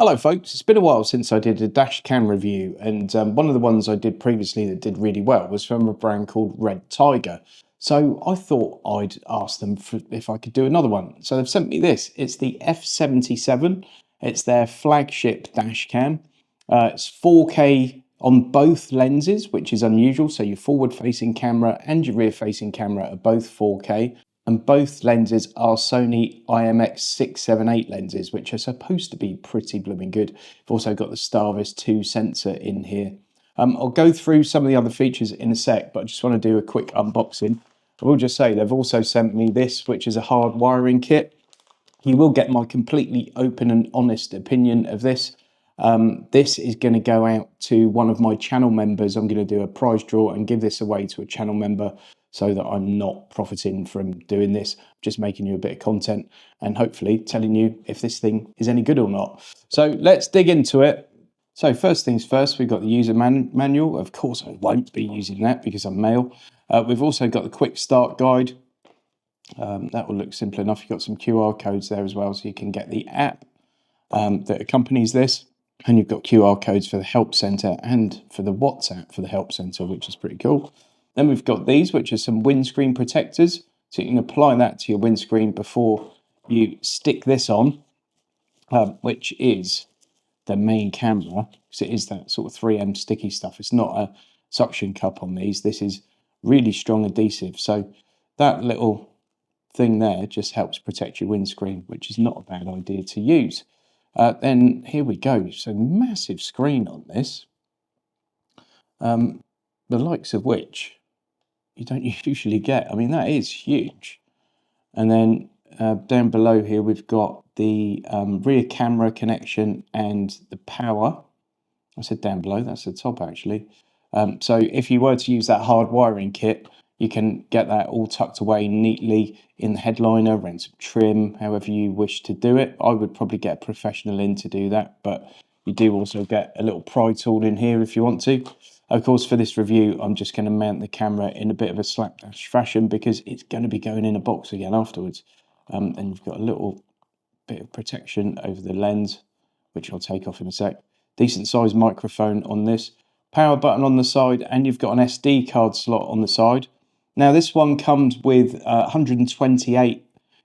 Hello folks, it's been a while since I did a dash cam review, and one of the ones I did previously that did really well was from a brand called RedTiger. So I thought I'd ask them if I could do another one. So they've sent me this. It's the F77. It's their flagship dash cam. It's 4K on both lenses, which is unusual. So your forward-facing camera and your rear-facing camera are both 4K. And both lenses are Sony IMX678 lenses, which are supposed to be pretty blooming good. I've also got the STARVIS 2 sensor in here. I'll go through some of the other features in a sec, but I just want to do a quick unboxing. I will just say they've also sent me this, which is a hard wiring kit. You will get my completely open and honest opinion of this. This is going to go out to one of my channel members. I'm going to do a prize draw and give this away to a channel member, so that I'm not profiting from doing this, just making you a bit of content and hopefully telling you if this thing is any good or not. So let's dig into it. So first things first, we've got the user manual. Of course, I won't be using that because I'm male. We've also got the quick start guide. That will look simple enough. You've got some QR codes there as well, so you can get the app that accompanies this. And you've got QR codes for the help center and for the WhatsApp for the help center, which is pretty cool. Then we've got these, which are some windscreen protectors. So you can apply that to your windscreen before you stick this on, which is the main camera, because it is that sort of 3M sticky stuff. It's not a suction cup on these. This is really strong adhesive. So that little thing there just helps protect your windscreen, which is not a bad idea to use. Then here we go. So massive screen on this, the likes of which you don't usually get. I mean, that is huge. And then down below here, we've got the rear camera connection and the power. I said down below, that's the top actually. So if you were to use that hard wiring kit, you can get that all tucked away neatly in the headliner, rent some trim, however you wish to do it. I would probably get a professional in to do that, but you do also get a little pry tool in here if you want to. Of course, for this review, I'm just going to mount the camera in a bit of a slapdash fashion because it's going to be going in a box again afterwards. And you've got a little bit of protection over the lens, which I'll take off in a sec. Decent sized microphone on this. Power button on the side, and you've got an SD card slot on the side. Now, this one comes with 128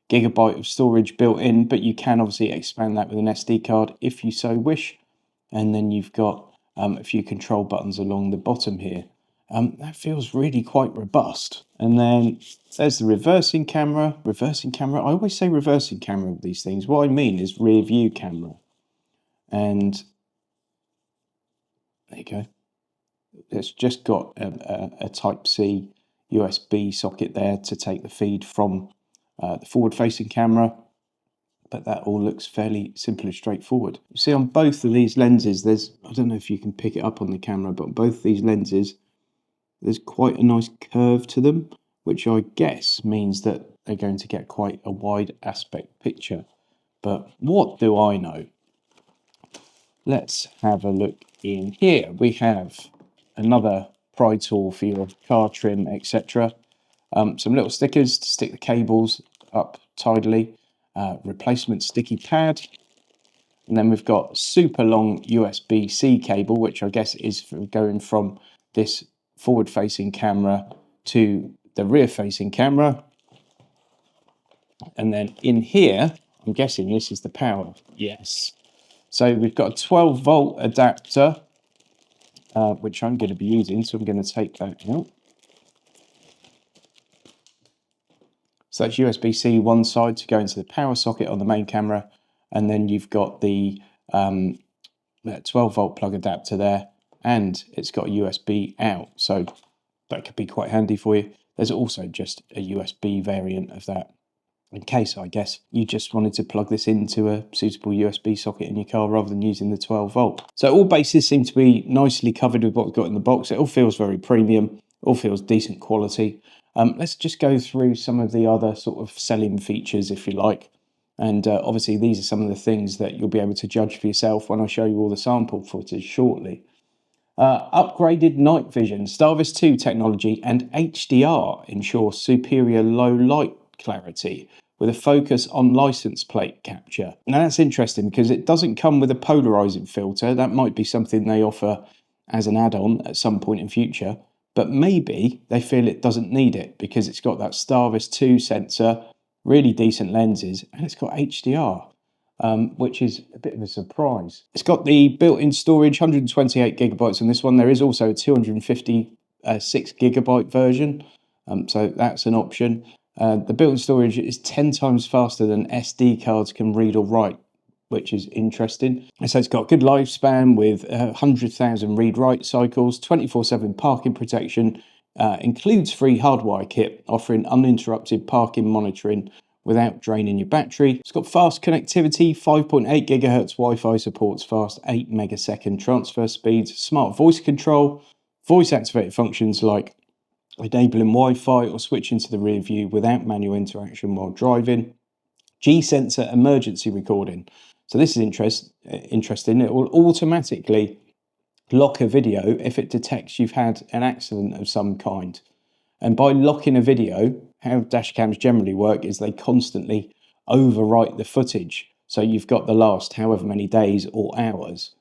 gigabyte of storage built in, but you can obviously expand that with an SD card if you so wish. And then you've got a few control buttons along the bottom here. That feels really quite robust. And then there's the reversing camera. I always say reversing camera with these things. What I mean is rear view camera. And there you go. It's just got a Type-C USB socket there to take the feed from the forward-facing camera. But that all looks fairly simple and straightforward. You see on both of these lenses, I don't know if you can pick it up on the camera, but both these lenses, there's quite a nice curve to them, which I guess means that they're going to get quite a wide aspect picture. But what do I know? Let's have a look in here. We have another pry tool for your car trim, etc. Some little stickers to stick the cables up tidily. Replacement sticky pad, and then we've got super long USB-C cable, which I guess is for going from this forward-facing camera to the rear-facing camera. And then in here, I'm guessing this is the power. Yes. So we've got a 12-volt adapter, which I'm going to be using, so I'm going to take that out. So that's USB-C one side to go into the power socket on the main camera, and then you've got the 12-volt plug adapter there, and it's got a USB out, so that could be quite handy for you. There's also just a USB variant of that, in case, I guess, you just wanted to plug this into a suitable USB socket in your car rather than using the 12-volt. So all bases seem to be nicely covered with what we've got in the box. It all feels very premium, all feels decent quality. Let's just go through some of the other sort of selling features, if you like. And obviously, these are some of the things that you'll be able to judge for yourself when I show you all the sample footage shortly. Upgraded night vision, STARVIS 2 technology and HDR ensure superior low light clarity with a focus on license plate capture. Now that's interesting because it doesn't come with a polarizing filter. That might be something they offer as an add-on at some point in future, but maybe they feel it doesn't need it because it's got that STARVIS 2 sensor, really decent lenses, and it's got HDR, which is a bit of a surprise. It's got the built-in storage, 128 gigabytes on this one. There is also a 256 gigabyte version, so that's an option. The built-in storage is 10 times faster than SD cards can read or write, which is interesting. So it's got good lifespan with 100,000 read-write cycles, 24/7 parking protection, includes free hardwire kit, offering uninterrupted parking monitoring without draining your battery. It's got fast connectivity, 5.8 gigahertz Wi-Fi, supports fast 8 megasecond transfer speeds, smart voice control, voice-activated functions like enabling Wi-Fi or switching to the rear view without manual interaction while driving. G-sensor emergency recording. So this is interesting. It will automatically lock a video if it detects you've had an accident of some kind. And by locking a video, how dash cams generally work is they constantly overwrite the footage. So you've got the last however many days or hours.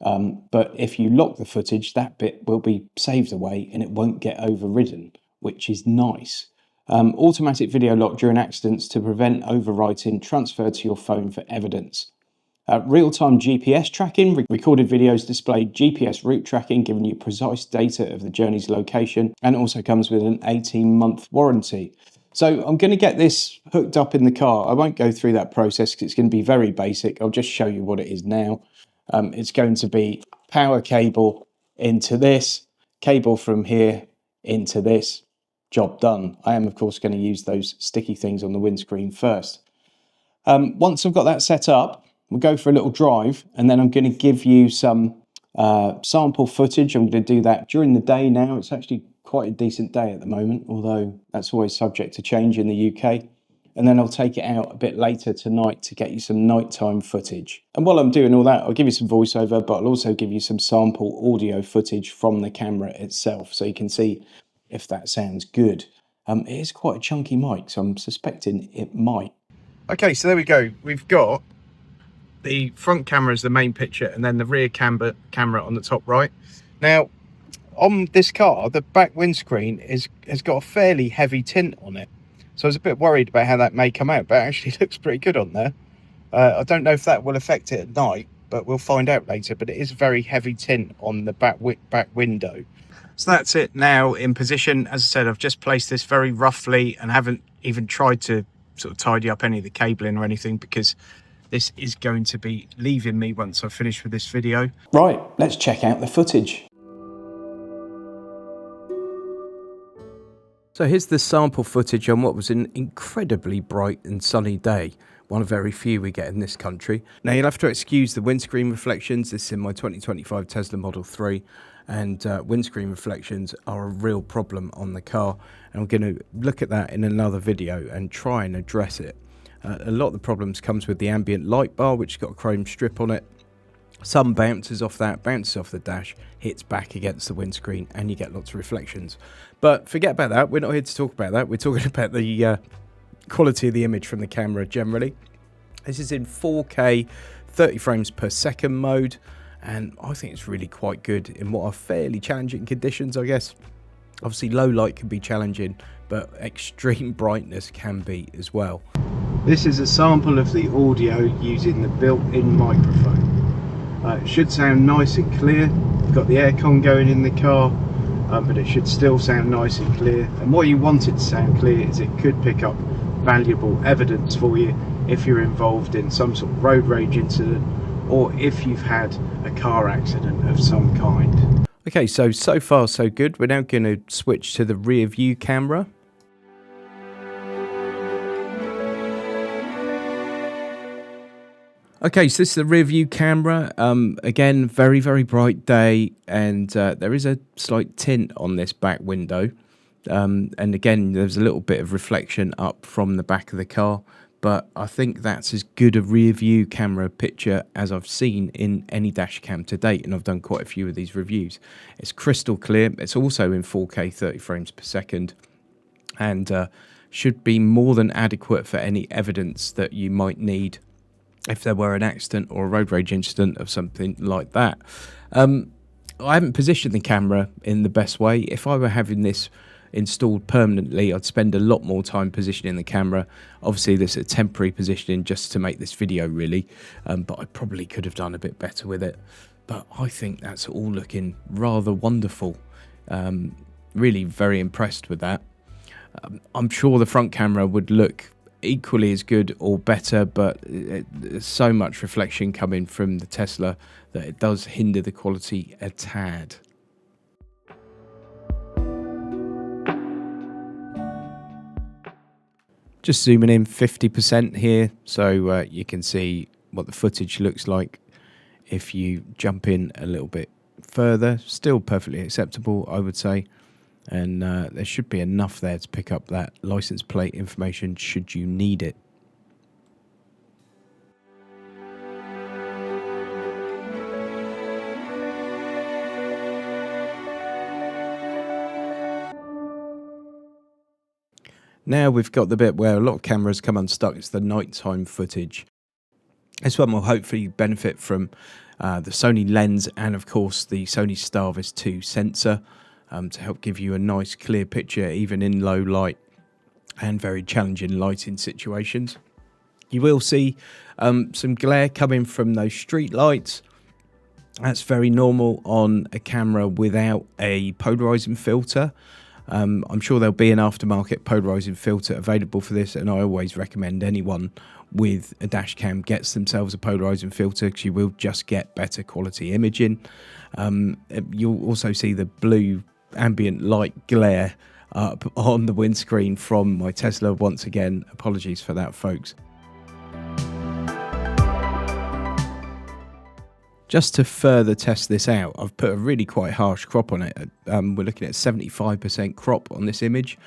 But if you lock the footage, that bit will be saved away and it won't get overridden, which is nice. Automatic video lock during accidents to prevent overwriting, transfer to your phone for evidence. Real-time GPS tracking, recorded videos display GPS route tracking, giving you precise data of the journey's location, and it also comes with an 18-month warranty. So I'm going to get this hooked up in the car. I won't go through that process because it's going to be very basic. I'll just show you what it is now. It's going to be power cable into this, cable from here into this, job done. I am of course going to use those sticky things on the windscreen first. Once I've got that set up, we'll go for a little drive and then I'm going to give you some sample footage. I'm going to do that during the day now. It's actually quite a decent day at the moment, although that's always subject to change in the UK. And then I'll take it out a bit later tonight to get you some nighttime footage. And while I'm doing all that, I'll give you some voiceover, but I'll also give you some sample audio footage from the camera itself so you can see if that sounds good. It is quite a chunky mic, so I'm suspecting it might. Okay, so there we go. We've got the front camera as the main picture and then the rear camera on the top right. Now, on this car, the back windscreen has got a fairly heavy tint on it. So I was a bit worried about how that may come out, but it actually looks pretty good on there. I don't know if that will affect it at night, but we'll find out later. But it is very heavy tint on the back window. So that's it now in position. As I said, I've just placed this very roughly and haven't even tried to sort of tidy up any of the cabling or anything because this is going to be leaving me once I've finished with this video. Right, let's check out the footage. So here's the sample footage on what was an incredibly bright and sunny day. One of very few we get in this country. Now you'll have to excuse the windscreen reflections. This is in my 2025 Tesla Model 3 and windscreen reflections are a real problem on the car. And I'm going to look at that in another video and try and address it. A lot of the problems comes with the ambient light bar, which has got a chrome strip on it. Some bounces off that, bounces off the dash, hits back against the windscreen, and you get lots of reflections. But forget about that. We're not here to talk about that. We're talking about the quality of the image from the camera generally. This is in 4K, 30 frames per second mode, and I think it's really quite good in what are fairly challenging conditions, I guess. Obviously, low light can be challenging, but extreme brightness can be as well. This is a sample of the audio using the built-in microphone. It should sound nice and clear. You've got the aircon going in the car, but it should still sound nice and clear. And what you want it to sound clear is it could pick up valuable evidence for you if you're involved in some sort of road rage incident or if you've had a car accident of some kind. Okay, so far so good. We're now going to switch to the rear view camera. Okay, so this is the rear view camera. Again, very, very bright day, and there is a slight tint on this back window. And again, there's a little bit of reflection up from the back of the car, but I think that's as good a rear view camera picture as I've seen in any dash cam to date, and I've done quite a few of these reviews. It's crystal clear. It's also in 4K 30 frames per second, and should be more than adequate for any evidence that you might need if there were an accident or a road rage incident of something like that. I haven't positioned the camera in the best way. If I were having this installed permanently, I'd spend a lot more time positioning the camera. Obviously, this is a temporary positioning just to make this video, really, but I probably could have done a bit better with it. But I think that's all looking rather wonderful. Really very impressed with that. I'm sure the front camera would look equally as good or better, but there's so much reflection coming from the Tesla that it does hinder the quality a tad. Just zooming in 50% here, so you can see what the footage looks like. If you jump in a little bit further, still perfectly acceptable, I would say. And there should be enough there to pick up that license plate information should you need it. Now we've got the bit where a lot of cameras come unstuck. It's the nighttime footage. This one will hopefully benefit from the Sony lens and, of course, the Sony STARVIS 2 sensor to help give you a nice clear picture even in low light and very challenging lighting situations. You will see some glare coming from those street lights. That's very normal on a camera without a polarizing filter. I'm sure there'll be an aftermarket polarizing filter available for this, and I always recommend anyone with a dash cam gets themselves a polarizing filter because you will just get better quality imaging. You'll also see the blue ambient light glare up on the windscreen from my Tesla. Once again, apologies for that, folks. Just to further test this out, I've put a really quite harsh crop on it. We're looking at 75% crop on this image.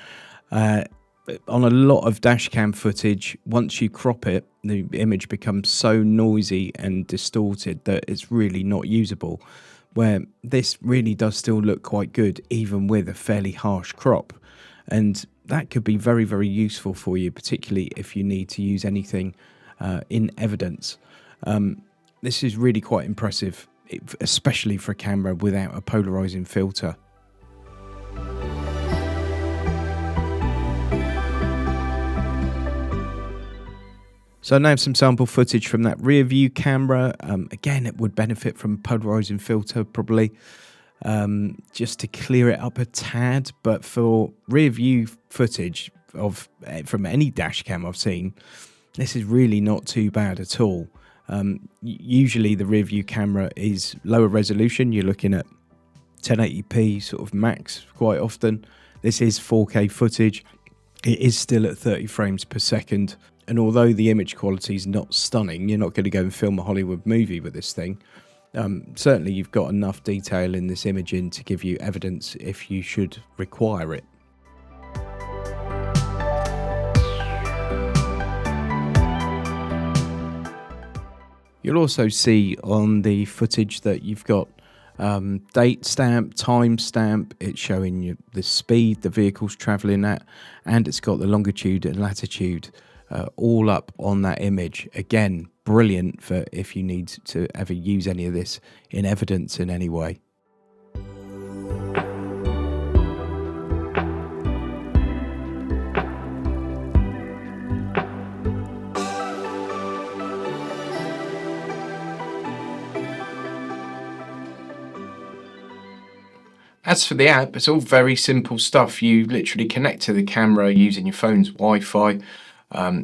On a lot of dash cam footage, once you crop it, the image becomes so noisy and distorted that it's really not usable, where this really does still look quite good, even with a fairly harsh crop. And that could be very, very useful for you, particularly if you need to use anything in evidence. This is really quite impressive, especially for a camera without a polarizing filter. So now some sample footage from that rear view camera. Again, it would benefit from a polarizing filter probably, just to clear it up a tad. But for rear view footage from any dash cam I've seen, this is really not too bad at all. Usually the rear view camera is lower resolution. You're looking at 1080p sort of max quite often. This is 4K footage. It is still at 30 frames per second. And although the image quality is not stunning, you're not going to go and film a Hollywood movie with this thing. Certainly you've got enough detail in this imaging to give you evidence if you should require it. You'll also see on the footage that you've got date stamp, time stamp. It's showing you the speed the vehicle's travelling at, and it's got the longitude and latitude all up on that image. Again, brilliant for if you need to ever use any of this in evidence in any way. As for the app, it's all very simple stuff. You literally connect to the camera using your phone's Wi-Fi.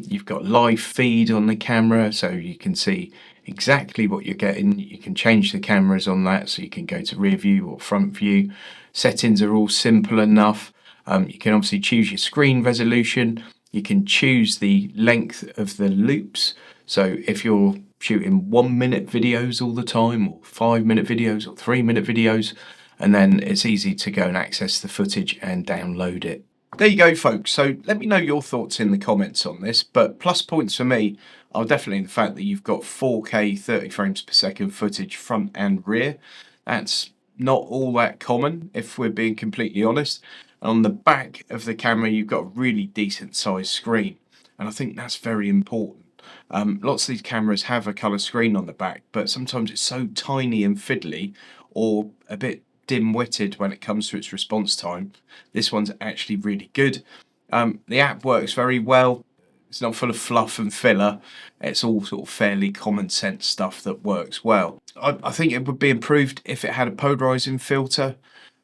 You've got live feed on the camera, so you can see exactly what you're getting. You can change the cameras on that, so you can go to rear view or front view. Settings are all simple enough. You can obviously choose your screen resolution. You can choose the length of the loops. So if you're shooting 1 minute videos all the time, or 5 minute videos, or 3 minute videos, and then it's easy to go and access the footage and download it. There you go, folks. So let me know your thoughts in the comments on this, but plus points for me are definitely the fact that you've got 4K 30 frames per second footage front and rear. That's not all that common, if we're being completely honest. And on the back of the camera, you've got a really decent sized screen. And I think that's very important. Lots of these cameras have a colour screen on the back, but sometimes it's so tiny and fiddly or a bit dim-witted when it comes to its response time. This one's actually really good. The app works very well. It's not full of fluff and filler. It's all sort of fairly common sense stuff that works well. I think it would be improved if it had a polarizing filter,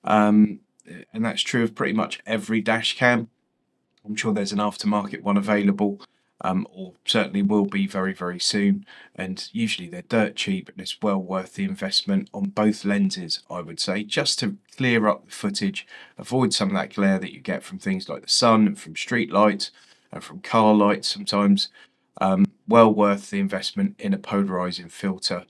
and that's true of pretty much every dash cam. I'm sure there's an aftermarket one available, or certainly will be very, very soon. And usually they're dirt cheap, and it's well worth the investment on both lenses, I would say, just to clear up the footage, avoid some of that glare that you get from things like the sun and from street lights and from car lights sometimes. Well worth the investment in a polarizing filter.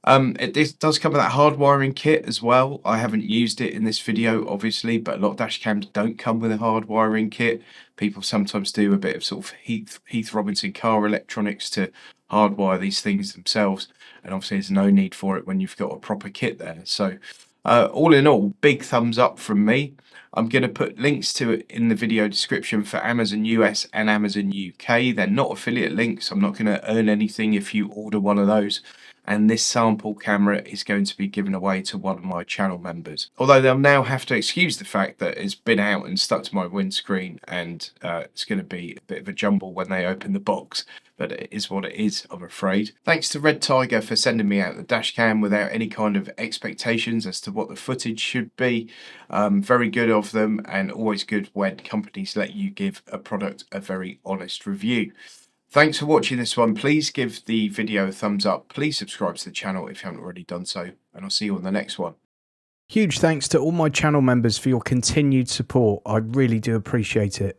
This does come with that hard wiring kit as well. I haven't used it in this video, obviously, but a lot of dash cams don't come with a hard wiring kit. People sometimes do a bit of sort of Heath Robinson car electronics to hardwire these things themselves, and obviously there's no need for it when you've got a proper kit there. So all in all, big thumbs up from me. I'm going to put links to it in the video description for Amazon US and Amazon UK. They're not affiliate links. I'm not going to earn anything if you order one of those. And this sample camera is going to be given away to one of my channel members. Although they'll now have to excuse the fact that it's been out and stuck to my windscreen, and it's going to be a bit of a jumble when they open the box. But it is what it is, I'm afraid. Thanks to RedTiger for sending me out the dash cam without any kind of expectations as to what the footage should be. Very good of them, and always good when companies let you give a product a very honest review. Thanks for watching this one. Please give the video a thumbs up. Please subscribe to the channel if you haven't already done so, and I'll see you on the next one. Huge thanks to all my channel members for your continued support. I really do appreciate it.